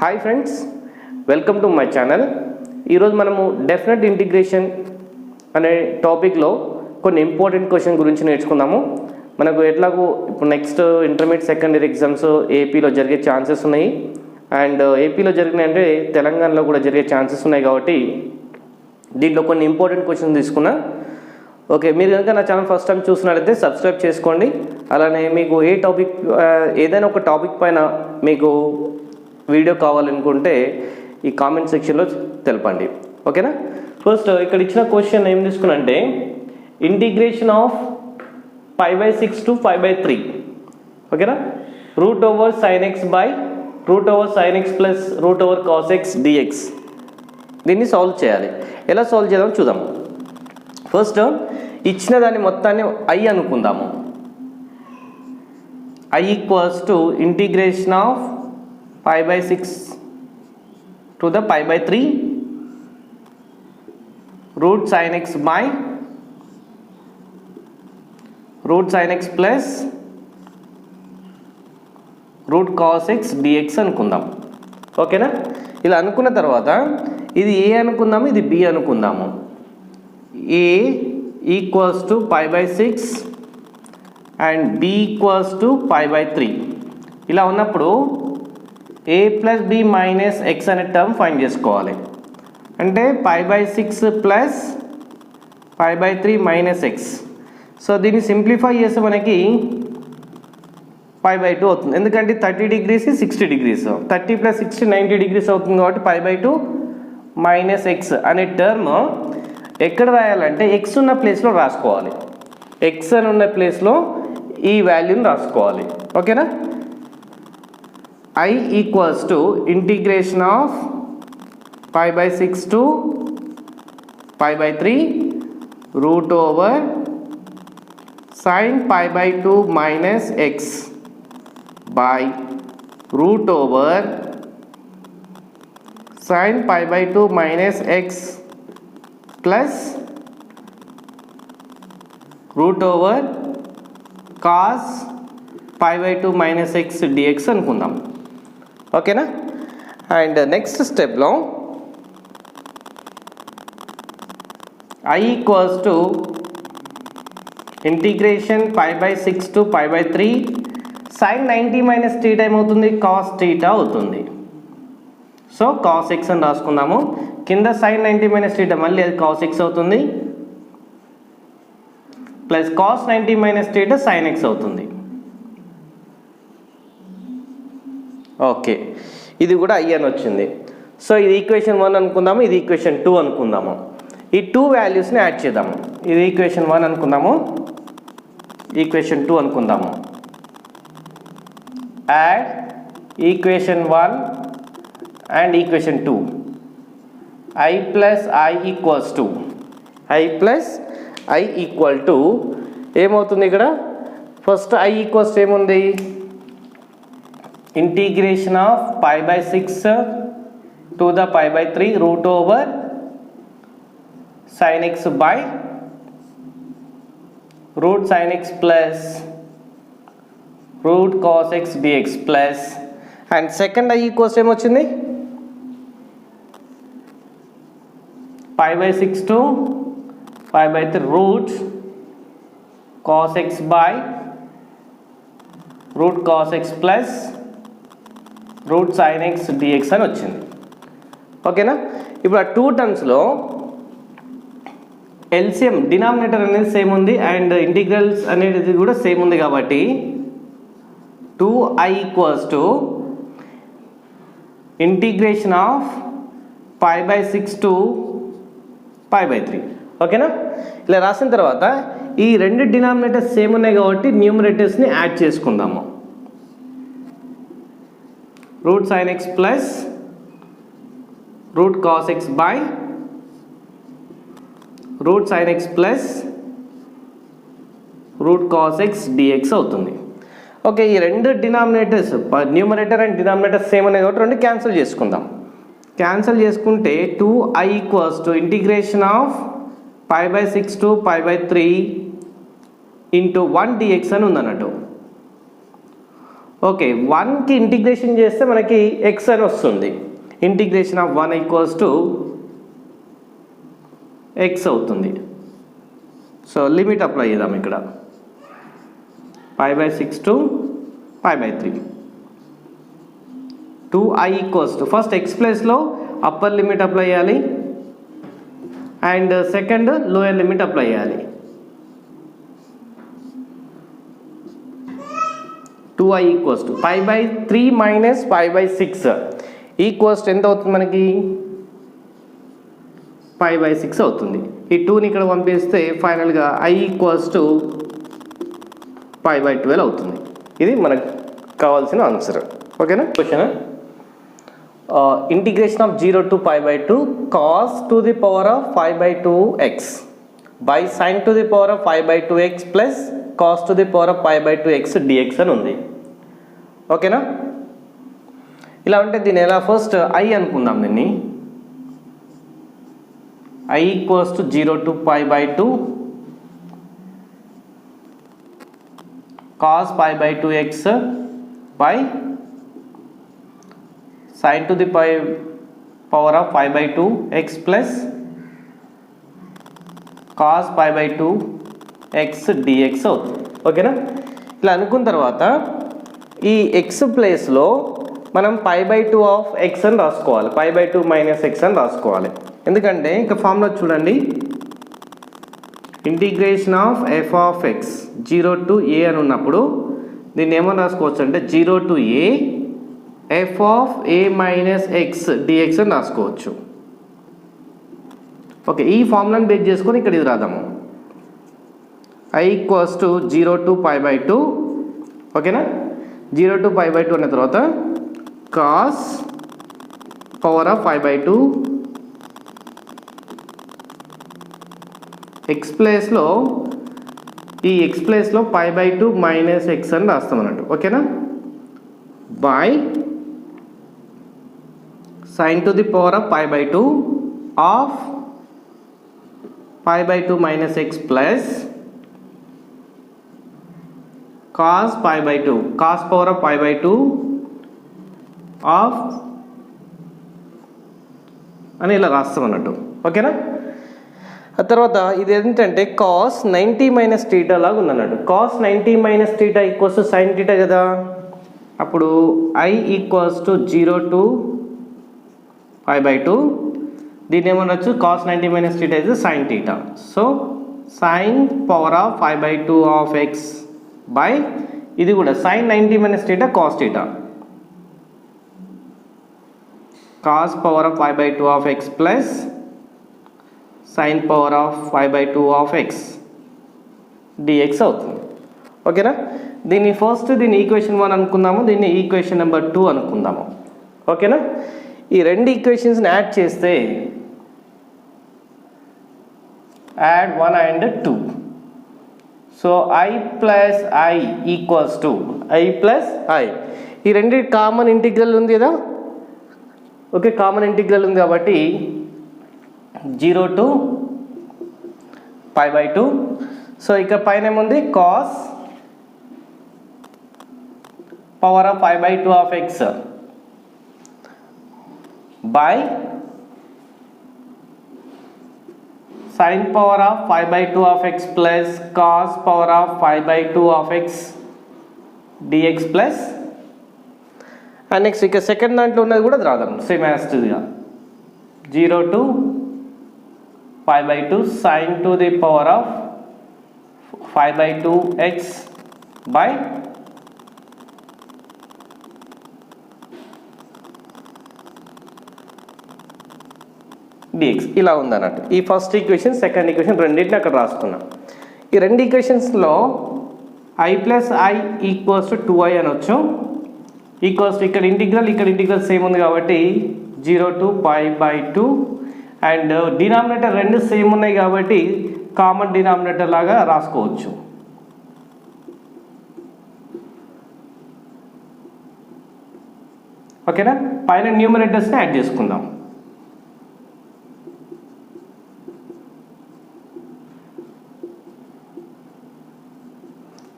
Hi friends, welcome to my channel. ఈరోజు మనము definite integration అనే టాపిక్లో కొన్ని ఇంపార్టెంట్ క్వశ్చన్ గురించి నేర్చుకుందాము. మనకు ఎట్లాగో ఇప్పుడు next intermediate second year exams ఏపీలో జరిగే ఛాన్సెస్ ఉన్నాయి. అండ్ ఏపీలో జరిగినాయి అంటే తెలంగాణలో కూడా జరిగే ఛాన్సెస్ ఉన్నాయి. కాబట్టి దీంట్లో కొన్ని ఇంపార్టెంట్ క్వశ్చన్ తీసుకున్నా. ఓకే, మీరు కనుక నా ఛానల్ ఫస్ట్ టైం చూసినట్లయితే సబ్స్క్రైబ్ చేసుకోండి. అలానే మీకు ఏదైనా ఒక టాపిక్ పైన మీకు వీడియో కావాలనుకుంటే ఈ కామెంట్ సెక్షన్లో తెలపండి. ఓకేనా? ఫస్ట్ ఇక్కడ ఇచ్చిన క్వశ్చన్ ఏం తీసుకున్నా అంటే ఇంటిగ్రేషన్ ఆఫ్ 5/6 to 5/3. ఓకేనా? √sin x by √sin x plus √cos x dx. దీన్ని సాల్వ్ చేయాలి. ఎలా సాల్వ్ చేద్దాం చూద్దాం. ఫస్ట్ ఇచ్చిన దాన్ని మొత్తాన్ని I అనుకుందాము. I equals to integration of 5/6 to the 5/3 √sin x by √sin x plus √cos x dx అనుకుందాం. ఓకేనా? ఇలా అనుకున్న తర్వాత ఇది A అనుకుందాము, ఇది B అనుకుందాము. A equals to 5/6 and B equals to 5/3. ఇలా ఉన్నప్పుడు A plus B minus x అనే టర్మ్ ఫైండ్ చేసుకోవాలి. అంటే 5/6 ప్లస్ 5/3 మైనస్ x. సో దీన్ని సింప్లిఫై చేస్తే మనకి 5/2 అవుతుంది. ఎందుకంటే 30 degrees 60 degrees, 30 ప్లస్ 60 90 degrees అవుతుంది. కాబట్టి 5/2 మైనస్ x అనే టర్మ్ ఎక్కడ రాయాలంటే x ఉన్న ప్లేస్లో రాసుకోవాలి. x అని ఉన్న ప్లేస్లో ఈ వాల్యూని రాసుకోవాలి. ఓకేనా? I equals to integration of 5/6 to 5/3 √sin 5/2 minus x by √sin 5/2 minus x plus √cos 5/2 minus x dx అనుకుందాం. ఓకేనా? అండ్ నెక్స్ట్ స్టెప్లో I equals to integration 5/6 to 5/3 sin 90 minus θ ఏమవుతుంది? cos θ అవుతుంది. సో cos x అని రాసుకుందాము. కింద sin 90 minus θ మళ్ళీ అది cos x అవుతుంది, plus cos 90 minus θ sin x అవుతుంది. ఓకే, ఇది కూడా I అని వచ్చింది. సో ఇది ఈక్వేషన్ 1 అనుకుందాము, ఇది ఈక్వేషన్ 2 అనుకుందాము. ఈ 2 వాల్యూస్ని యాడ్ చేద్దాము. ఇది ఈక్వేషన్ 1 అనుకుందాము, ఈక్వేషన్ 2 అనుకుందాము. Add equation 1 and equation 2. I plus I equals to ఏమవుతుంది ఇక్కడ? ఫస్ట్ I ఈక్వల్స్ ఏముంది? Integration of 5/6 to the 5/3 √sin x by √sin x plus √cos x dx plus and second I equals ఏమొచ్చింది? 5/6 to 5/3 √cos x by √cos x plus √sin x dx అని వచ్చింది. ఓకేనా? ఇప్పుడు ఆ 2 టర్మ్స్లో LCM denominator అనేది same ఉంది and integrals అనేది కూడా సేమ్ ఉంది. కాబట్టి 2I equals to integration of 5/6 to 5/3. ఓకేనా? ఇలా రాసిన తర్వాత ఈ రెండు డినామినేటర్స్ సేమ్ ఉన్నాయి కాబట్టి న్యూమరేటర్స్ని యాడ్ చేసుకుందాము. √sin x plus √cos x by √sin x plus √cos x dx అవుతుంది. ఓకే, ఈ రెండు denominators numerator and denominator same ఉన్నాయి కాబట్టి రెండు క్యాన్సిల్ చేసుకుందాం. క్యాన్సిల్ చేసుకుంటే 2I equals to integration of 5/6 to 5/3 into 1 dx అని ఉందన్నట్టు. ఓకే 1కి ఇంటిగ్రేషన్ చేస్తే మనకి x అని వస్తుంది. Integration of 1 equals to x అవుతుంది. సో లిమిట్ అప్లై చేద్దాం ఇక్కడ π/6 to π/3. 2i equals to first x ప్లేస్లో అప్పర్ లిమిట్ అప్లై చేయాలి and second lower limit apply చేయాలి. 2i equals to π/3 minus π/6 equals to ఎంత అవుతుంది మనకి π/6 అవుతుంది. ఈ 2ని ఇక్కడ పంపిస్తే ఫైనల్గా i ఈక్వల్స్ టు π/12 అవుతుంది. ఇది మనకు కావాల్సిన ఆన్సర్. ఓకేనా question integration of 0 to π/2 cos to the power of 5/2x by sin to the power of 5/2x plus cos to the power of π/2x dx అని ఉంది. ఓకేనా ఇలా ఉంటే దీన్ని ఎలా ఫస్ట్ i అనుకుందాం. దీన్ని i equals to 0 to π/2 cos π/2x by sin to the power of 5/2x plus cos π/2x dx అవుతుంది. ఓకేనా ఇలా అనుకున్న తర్వాత ఈ x ప్లేస్లో మనం π/2 ఆఫ్ x అని రాసుకోవాలి. π/2 మైనస్ x అని రాసుకోవాలి. ఎందుకంటే ఇక ఫార్ములా చూడండి, integration of f of x 0 to a అని ఉన్నప్పుడు దీన్ని ఏమని రాసుకోవచ్చు అంటే 0 to a f of a minus x dx అని రాసుకోవచ్చు. ఓకే ఈ ఫార్ములాని బేస్ చేసుకొని ఇక్కడ ఇది రాద్దాము. i equals to 0 to π/2. ఓకేనా 0 టు π/2 అన్న తర్వాత cos పవర్ ఆఫ్ 5/2 x ప్లేస్లో ఈ x ప్లేస్లో π/2 మైనస్ x అని రాస్తాం అన్నట్టు. ఓకేనా by sin to the power of π/2 of π/2 minus x plus cos π/2 cos power of π/2 of అని ఇలా రాస్తాం అన్నట్టు. ఓకేనా ఆ తర్వాత ఇది ఏంటంటే cos 90 మైనస్ థీటా లాగా ఉందన్నట్టు. cos 90 minus theta equals to sin theta కదా. అప్పుడు i ఈక్వల్స్ టు 0 టు π/2 దీన్ని ఏమనొచ్చు cos 90 minus theta is sin theta. So sin power of 5/2 of x by ఇది కూడా sin 90 minus theta cos theta cos power of 5/2 of x plus sin power of 5/2 of x dx అవుతుంది. ఓకేనా దీన్ని first దీన్ని equation 1 అనుకుందాము, దీన్ని equation number 2 అనుకుందాము. ఓకేనా ఈ రెండు ఈక్వేషన్స్ని యాడ్ చేస్తే add 1 and 2. So i plus i equals to i plus i ఈ రెండు కామన్ ఇంటిగ్రల్ ఉంది కదా. ఓకే కామన్ ఇంటిగ్రల్ ఉంది కాబట్టి 0 టు π/2. సో ఇక్కడ పైన ఏముంది cos power of 5/2 of x by sin power of 5/2 of x plus cos power of 5/2 of x dx plus and next ఇక సెకండ్ దాంట్లో ఉన్నది కూడా రాద్దాం సేమ్ యాజ్ గా 0 to π/2 sin to the power of 5/2x by dx ఇలా ఉందన్నట్టు. ఈ first equation second equation రెండింటిని అక్కడ రాసుకున్నాం. ఈ రెండు ఈక్వేషన్స్లో i plus i equals to 2i అనొచ్చు. ఈక్వల్స్ టు ఇక్కడ ఇంటిగ్రల్ సేమ్ ఉంది కాబట్టి 0 టు π/2 అండ్ డినామినేటర్ రెండు సేమ్ ఉన్నాయి కాబట్టి కామన్ డినామినేటర్ లాగా రాసుకోవచ్చు. ఓకేనా పైన న్యూమరేటర్స్ని యాడ్ చేసుకుందాం.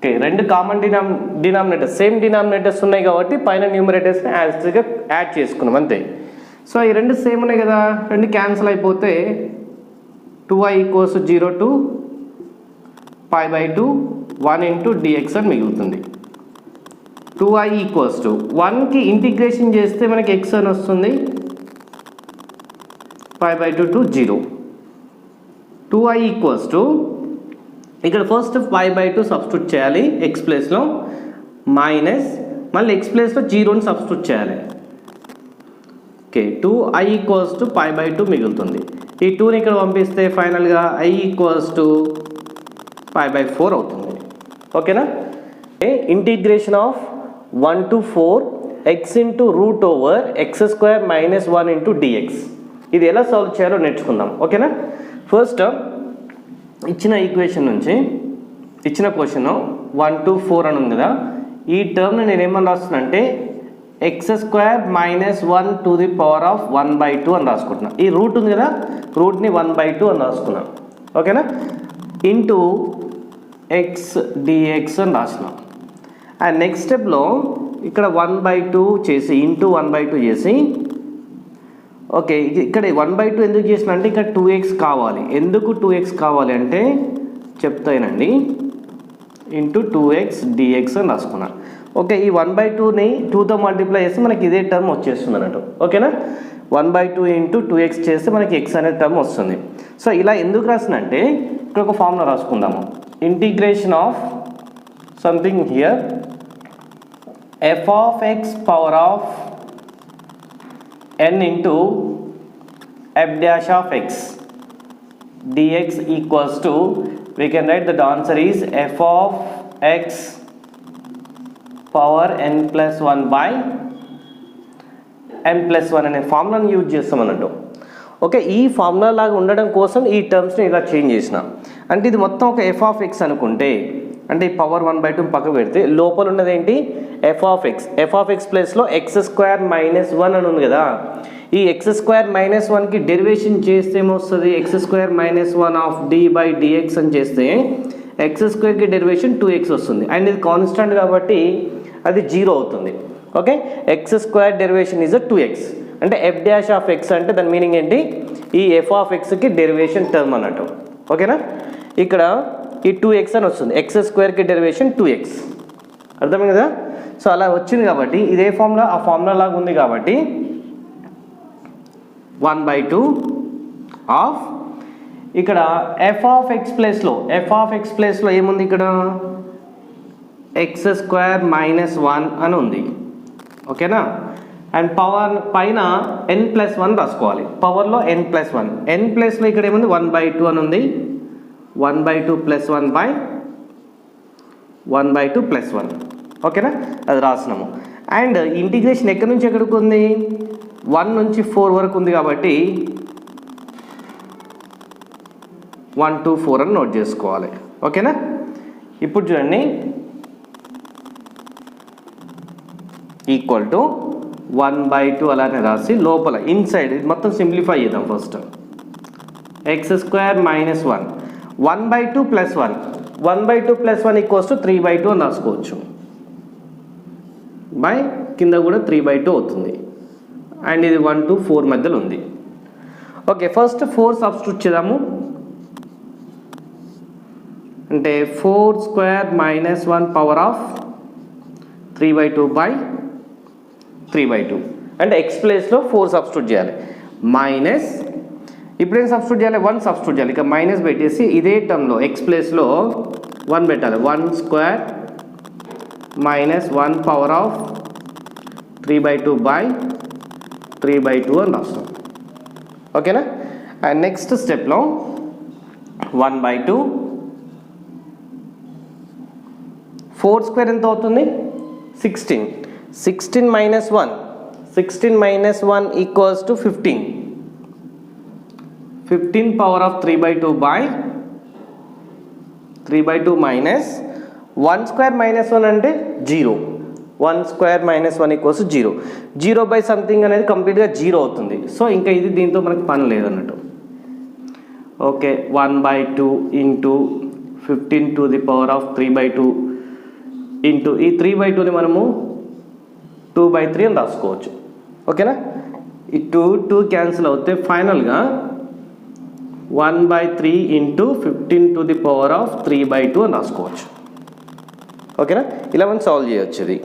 ఓకే, రెండు కామన్ డినామినేటర్స్ సేమ్ డినామినేటర్స్ ఉన్నాయి కాబట్టి పైన న్యూమరేటర్స్ని యాజ్గా యాడ్ చేసుకున్నాం అంతే. సో ఈ రెండు సేమ్ ఉన్నాయి కదా, రెండు క్యాన్సిల్ అయిపోతే 2i = 0 to π/2 1 into dx అని మిగులుతుంది. 2i = 1కి ఇంటిగ్రేషన్ చేస్తే మనకి x అని వస్తుంది, π/2 to 0. 2i = ఇక్కడ ఫస్ట్ π/2 సబ్స్టిట్యూట్ చేయాలి x ప్లేస్లో, మైనస్ మళ్ళీ x ప్లేస్లో 0ని సబ్స్టిట్యూట్ చేయాలి. ఓకే, 2i = π/2 మిగులుతుంది. ఈ 2ని ఇక్కడ పంపిస్తే ఫైనల్గా i = π/4 అవుతుంది. ఓకేనా? Integration of 1 to 4 x into √x² - 1 into dx. ఇది ఎలా సాల్వ్ చేయాలో నేర్చుకుందాం. ఓకేనా? ఫస్ట్ ఇచ్చిన ఈక్వేషన్ నుంచి ఇచ్చిన క్వశ్చన్ 1 to 4 అని ఉంది కదా, ఈ టర్మ్ని నేను ఏమని రాస్తున్నా అంటే x² - 1 to the power of 1/2 అని రాసుకుంటున్నా. ఈ రూట్ ఉంది కదా, రూట్ని 1/2 అని రాసుకున్నాం. ఓకేనా? ఇంటూ x dx అని రాసినాం. అండ్ నెక్స్ట్ స్టెప్లో ఇక్కడ 1/2 చేసి ఇంటూ 1/2 చేసి, ఓకే ఇక్కడ 1/2 ఎందుకు చేసిన అంటే ఇక్కడ 2x కావాలి. ఎందుకు 2x కావాలి అంటే చెప్తానండి, ఇంటూ 2x dx అని రాసుకున్నా. ఓకే, ఈ 1/2ని 2తో మల్టిప్లై చేస్తే మనకి ఇదే టర్మ్ వచ్చేస్తుంది అన్నట్టు. ఓకేనా? 1/2 ఇంటూ 2x చేస్తే మనకి x అనే టర్మ్ వస్తుంది. సో ఇలా ఎందుకు రాసిన అంటే ఇక్కడ ఒక ఫార్ములా రాసుకుందాము. Integration of something here f of x power of n into f dash of x dx equals to, we can write that the answer is f of x power n plus 1 by n plus 1 అనే ఫార్ములాని use చేస్తాం అన్నట్టు. Okay, ఈ formula లాగా ఉండడం కోసం ఈ టర్మ్స్ని ఇలా change చేసిన. అంటే ఇది మొత్తం ఒక f of x అనుకుంటే, అంటే ఈ పవర్ 1/2 పక్కకు పెడితే లోపల ఉన్నది ఏంటి, f of x ప్లేస్లో x² - 1 అని ఉంది కదా, ఈ x² - 1కి డెరివేషన్ చేస్తే ఏమొస్తుంది, x² - 1 of d/dx అని చేస్తే x²కి డెరివేషన్ 2x వస్తుంది. అండ్ ఇది కాన్స్టెంట్ కాబట్టి అది 0 అవుతుంది. Okay, x² derivation is 2x అంటే f dash of x అంటే దాని మీనింగ్ ఏంటి, ఈ f of xకి డెరివేషన్ టర్మ్ అన్నట్టు. ఓకేనా? ఇక్కడ ఈ 2x అని వస్తుంది, x²కి డెరివేషన్ 2x. అర్థమైంది కదా? సో అలా వచ్చింది కాబట్టి ఇదే ఫార్ములా ఆ ఫార్ములా లాగా ఉంది కాబట్టి 1/2 ఆఫ్ ఇక్కడ f of x ప్లేస్లో ఏముంది, ఇక్కడ x² - 1 అని ఉంది. ఓకేనా? అండ్ పవర్ పైన n + 1 రాసుకోవాలి, పవర్లో n + 1. n ప్లేస్లో ఇక్కడ ఏముంది 1/2 అని ఉంది, 1/2 + 1/2 + 1. ఓకేనా? అది రాసినాము. అండ్ ఇంటిగ్రేషన్ ఎక్కడి నుంచి ఎక్కడికి ఉంది, 1 నుంచి 4 వరకు ఉంది కాబట్టి 1 to 4 అని నోట్ చేసుకోవాలి. ఓకేనా? ఇప్పుడు చూడండి, ఈక్వల్ టు 1/2 అలానే రాసి లోపల ఇన్సైడ్ ఇది మొత్తం సింప్లిఫై చేద్దాం. ఫస్ట్ x² - 1 1/2 + 1 1/2 + 1 = 3/2 అని రాసుకోవచ్చు. బై కింద కూడా 3/2 అవుతుంది. అండ్ ఇది 1 to 4 మధ్యలో ఉంది. ఓకే, ఫస్ట్ 4 సబ్స్టిట్యూట్ చేద్దాము. అంటే 4² - 1 పవర్ ఆఫ్ 3/2 బై 3/2 అంటే x ప్లేస్లో 4 సబ్స్టిట్యూట్ చేయాలి. మైనస్ ఇప్పుడేం సబ్స్టిట్యూట్ చేయాలి, 1 సబ్స్టిట్యూట్ చేయాలి. ఇక మైనస్ పెట్టేసి ఇదే టర్మ్లో x ప్లేస్లో 1 పెట్టాలి. 1² - 1 పవర్ ఆఫ్ 3/2 బై 3/2 అని రాస్తాం. ఓకేనా? అండ్ నెక్స్ట్ స్టెప్లో 1/2 4² ఎంత అవుతుంది, 16. 16 - 1 16 - 1 = 15. 15 పవర్ ఆఫ్ 3/2 బై 3/2 మైనస్ 1² - 1 అంటే 0. 1² - 1 = 0. 0 బై సంథింగ్ అనేది కంప్లీట్గా 0 అవుతుంది. సో ఇంకా ఇది దీంతో మనకు పని లేదన్నట్టు. Okay, 1/2 into 15 to the power of 3/2 into ఈ 3/2ని మనము 2/3 అని రాసుకోవచ్చు. ఓకేనా? ఈ 2 క్యాన్సిల్ అవుతే ఫైనల్గా 1/3 ఇంటూ 15⁻³ అని రాసుకోవచ్చు. ఓకేనా? ఇలా మనం సాల్వ్ చేయొచ్చు ఇది.